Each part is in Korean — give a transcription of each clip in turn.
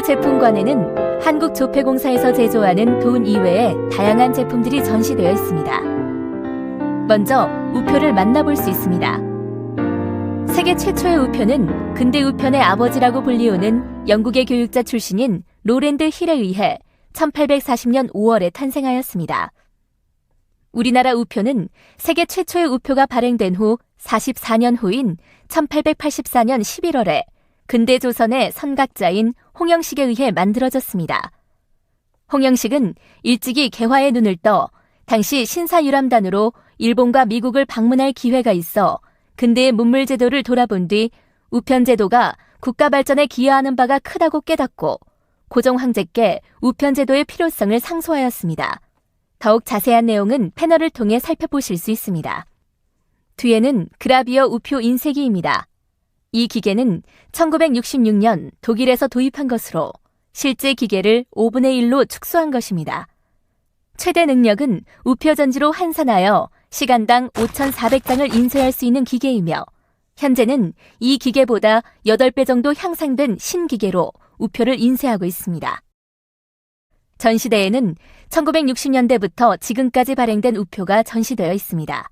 제품관에는 한국조폐공사에서 제조하는 돈 이외에 다양한 제품들이 전시되어 있습니다. 먼저 우표를 만나볼 수 있습니다. 세계 최초의 우표는 근대 우편의 아버지라고 불리우는 영국의 교육자 출신인 로랜드 힐에 의해 1840년 5월에 탄생하였습니다. 우리나라 우표는 세계 최초의 우표가 발행된 후 44년 후인 1884년 11월에 근대 조선의 선각자인 홍영식에 의해 만들어졌습니다. 홍영식은 일찍이 개화의 눈을 떠 당시 신사유람단으로 일본과 미국을 방문할 기회가 있어 근대의 문물 제도를 돌아본 뒤 우편 제도가 국가 발전에 기여하는 바가 크다고 깨닫고 고종 황제께 우편 제도의 필요성을 상소하였습니다. 더욱 자세한 내용은 패널을 통해 살펴보실 수 있습니다. 뒤에는 그라비어 우표 인쇄기입니다. 이 기계는 1966년 독일에서 도입한 것으로 실제 기계를 5분의 1로 축소한 것입니다. 최대 능력은 우표 전지로 환산하여 시간당 5,400장을 인쇄할 수 있는 기계이며 현재는 이 기계보다 8배 정도 향상된 신기계로 우표를 인쇄하고 있습니다. 전시대에는 1960년대부터 지금까지 발행된 우표가 전시되어 있습니다.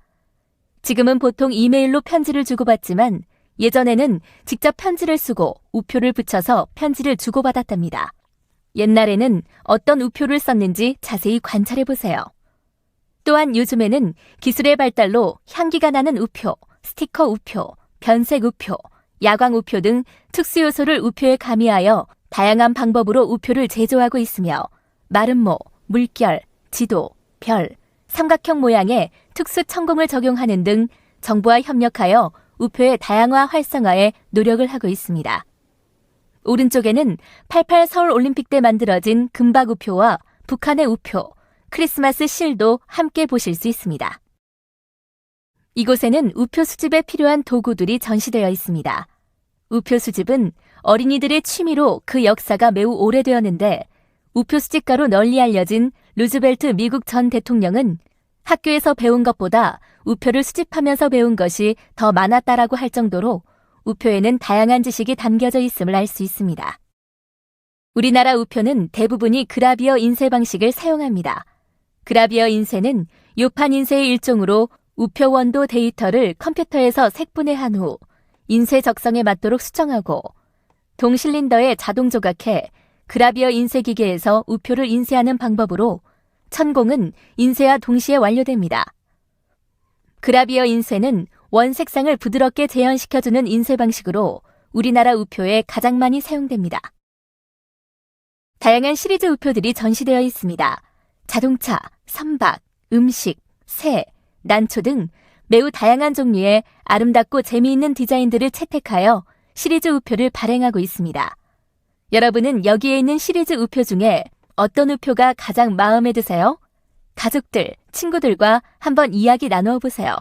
지금은 보통 이메일로 편지를 주고받지만 예전에는 직접 편지를 쓰고 우표를 붙여서 편지를 주고받았답니다. 옛날에는 어떤 우표를 썼는지 자세히 관찰해보세요. 또한 요즘에는 기술의 발달로 향기가 나는 우표, 스티커 우표, 변색 우표, 야광 우표 등 특수 요소를 우표에 가미하여 다양한 방법으로 우표를 제조하고 있으며 마름모, 물결, 지도, 별, 삼각형 모양의 특수 천공을 적용하는 등 정부와 협력하여 우표의 다양화 활성화에 노력을 하고 있습니다. 오른쪽에는 88 서울 올림픽 때 만들어진 금박 우표와 북한의 우표, 크리스마스 실도 함께 보실 수 있습니다. 이곳에는 우표 수집에 필요한 도구들이 전시되어 있습니다. 우표 수집은 어린이들의 취미로 그 역사가 매우 오래되었는데 우표 수집가로 널리 알려진 루즈벨트 미국 전 대통령은 학교에서 배운 것보다 우표를 수집하면서 배운 것이 더 많았다라고 할 정도로 우표에는 다양한 지식이 담겨져 있음을 알 수 있습니다. 우리나라 우표는 대부분이 그라비어 인쇄 방식을 사용합니다. 그라비어 인쇄는 요판 인쇄의 일종으로 우표 원도 데이터를 컴퓨터에서 색분해한 후 인쇄 적성에 맞도록 수정하고 동실린더에 자동 조각해 그라비어 인쇄 기계에서 우표를 인쇄하는 방법으로 천공은 인쇄와 동시에 완료됩니다. 그라비어 인쇄는 원 색상을 부드럽게 재현시켜주는 인쇄 방식으로 우리나라 우표에 가장 많이 사용됩니다. 다양한 시리즈 우표들이 전시되어 있습니다. 자동차, 선박, 음식, 새, 난초 등 매우 다양한 종류의 아름답고 재미있는 디자인들을 채택하여 시리즈 우표를 발행하고 있습니다. 여러분은 여기에 있는 시리즈 우표 중에 어떤 우표가 가장 마음에 드세요? 가족들, 친구들과 한번 이야기 나누어 보세요.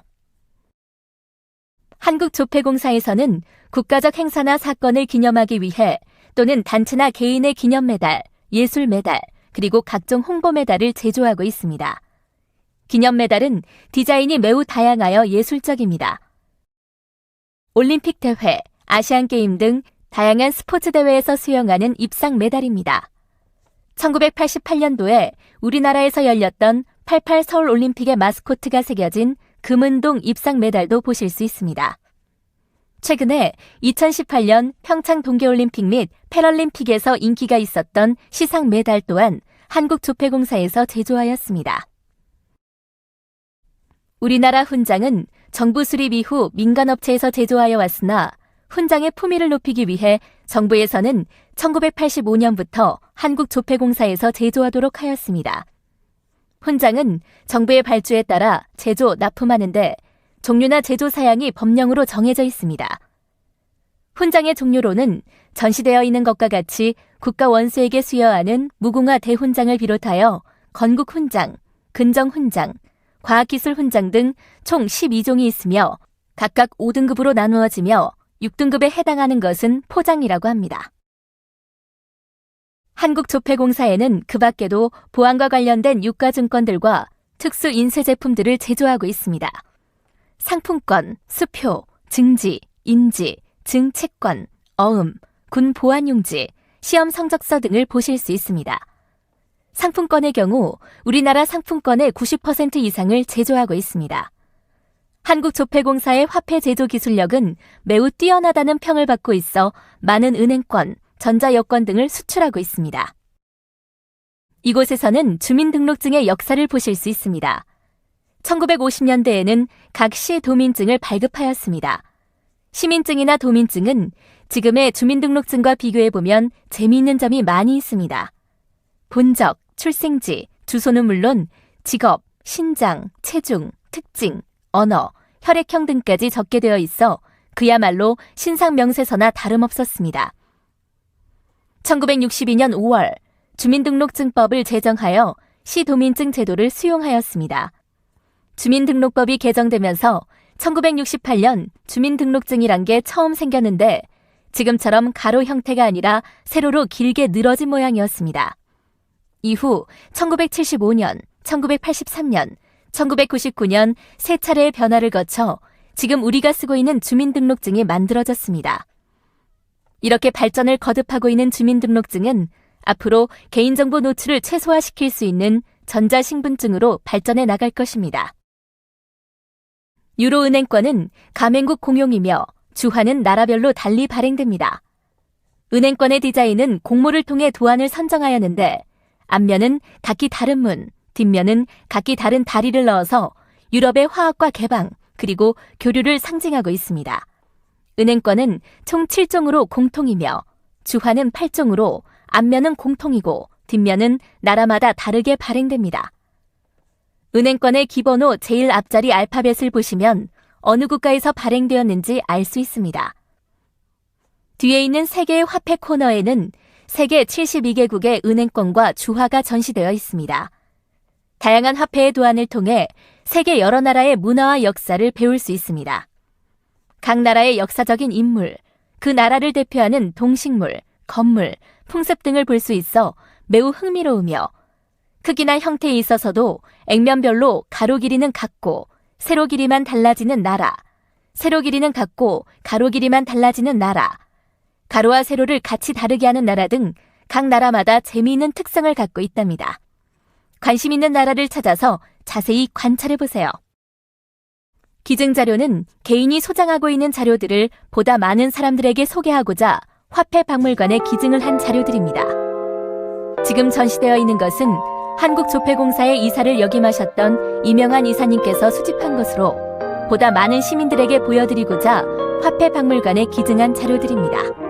한국조폐공사에서는 국가적 행사나 사건을 기념하기 위해 또는 단체나 개인의 기념 메달, 예술 메달, 그리고 각종 홍보 메달을 제조하고 있습니다. 기념 메달은 디자인이 매우 다양하여 예술적입니다. 올림픽 대회, 아시안 게임 등 다양한 스포츠 대회에서 수여하는 입상 메달입니다. 1988년도에 우리나라에서 열렸던 88 서울 올림픽의 마스코트가 새겨진 금은동 입상 메달도 보실 수 있습니다. 최근에 2018년 평창 동계올림픽 및 패럴림픽에서 인기가 있었던 시상 메달 또한 한국조폐공사에서 제조하였습니다. 우리나라 훈장은 정부 수립 이후 민간업체에서 제조하여 왔으나 훈장의 품위를 높이기 위해 정부에서는 1985년부터 한국조폐공사에서 제조하도록 하였습니다. 훈장은 정부의 발주에 따라 제조, 납품하는데 종류나 제조 사양이 법령으로 정해져 있습니다. 훈장의 종류로는 전시되어 있는 것과 같이 국가 원수에게 수여하는 무궁화 대훈장을 비롯하여 건국훈장, 근정훈장, 과학기술훈장 등 총 12종이 있으며 각각 5등급으로 나누어지며 6등급에 해당하는 것은 포장이라고 합니다. 한국조폐공사에는 그 밖에도 보안과 관련된 유가증권들과 특수 인쇄 제품들을 제조하고 있습니다. 상품권, 수표, 증지, 인지, 증채권, 어음, 군 보안용지, 시험 성적서 등을 보실 수 있습니다. 상품권의 경우 우리나라 상품권의 90% 이상을 제조하고 있습니다. 한국조폐공사의 화폐 제조 기술력은 매우 뛰어나다는 평을 받고 있어 많은 은행권, 전자여권 등을 수출하고 있습니다. 이곳에서는 주민등록증의 역사를 보실 수 있습니다. 1950년대에는 각 시 도민증을 발급하였습니다. 시민증이나 도민증은 지금의 주민등록증과 비교해보면 재미있는 점이 많이 있습니다. 본적, 출생지, 주소는 물론 직업, 신장, 체중, 특징, 언어, 혈액형 등까지 적게 되어 있어 그야말로 신상명세서나 다름없었습니다. 1962년 5월 주민등록증법을 제정하여 시도민증 제도를 수용하였습니다. 주민등록법이 개정되면서 1968년 주민등록증이란 게 처음 생겼는데 지금처럼 가로 형태가 아니라 세로로 길게 늘어진 모양이었습니다. 이후 1975년, 1983년, 1999년 세 차례의 변화를 거쳐 지금 우리가 쓰고 있는 주민등록증이 만들어졌습니다. 이렇게 발전을 거듭하고 있는 주민등록증은 앞으로 개인정보 노출을 최소화시킬 수 있는 전자신분증으로 발전해 나갈 것입니다. 유로은행권은 가맹국 공용이며 주화는 나라별로 달리 발행됩니다. 은행권의 디자인은 공모를 통해 도안을 선정하였는데 앞면은 각기 다른 문, 뒷면은 각기 다른 다리를 넣어서 유럽의 화학과 개방 그리고 교류를 상징하고 있습니다. 은행권은 총 7종으로 공통이며 주화는 8종으로 앞면은 공통이고 뒷면은 나라마다 다르게 발행됩니다. 은행권의 기본호 제일 앞자리 알파벳을 보시면 어느 국가에서 발행되었는지 알 수 있습니다. 뒤에 있는 3개의 화폐 코너에는 세계 72개국의 은행권과 주화가 전시되어 있습니다. 다양한 화폐의 도안을 통해 세계 여러 나라의 문화와 역사를 배울 수 있습니다. 각 나라의 역사적인 인물, 그 나라를 대표하는 동식물, 건물, 풍습 등을 볼 수 있어 매우 흥미로우며 크기나 형태에 있어서도 액면별로 가로 길이는 같고 세로 길이만 달라지는 나라, 세로 길이는 같고 가로 길이만 달라지는 나라, 가로와 세로를 같이 다르게 하는 나라 등 각 나라마다 재미있는 특성을 갖고 있답니다. 관심 있는 나라를 찾아서 자세히 관찰해보세요. 기증자료는 개인이 소장하고 있는 자료들을 보다 많은 사람들에게 소개하고자 화폐박물관에 기증을 한 자료들입니다. 지금 전시되어 있는 것은 한국조폐공사의 이사를 역임하셨던 이명환 이사님께서 수집한 것으로 보다 많은 시민들에게 보여드리고자 화폐박물관에 기증한 자료들입니다.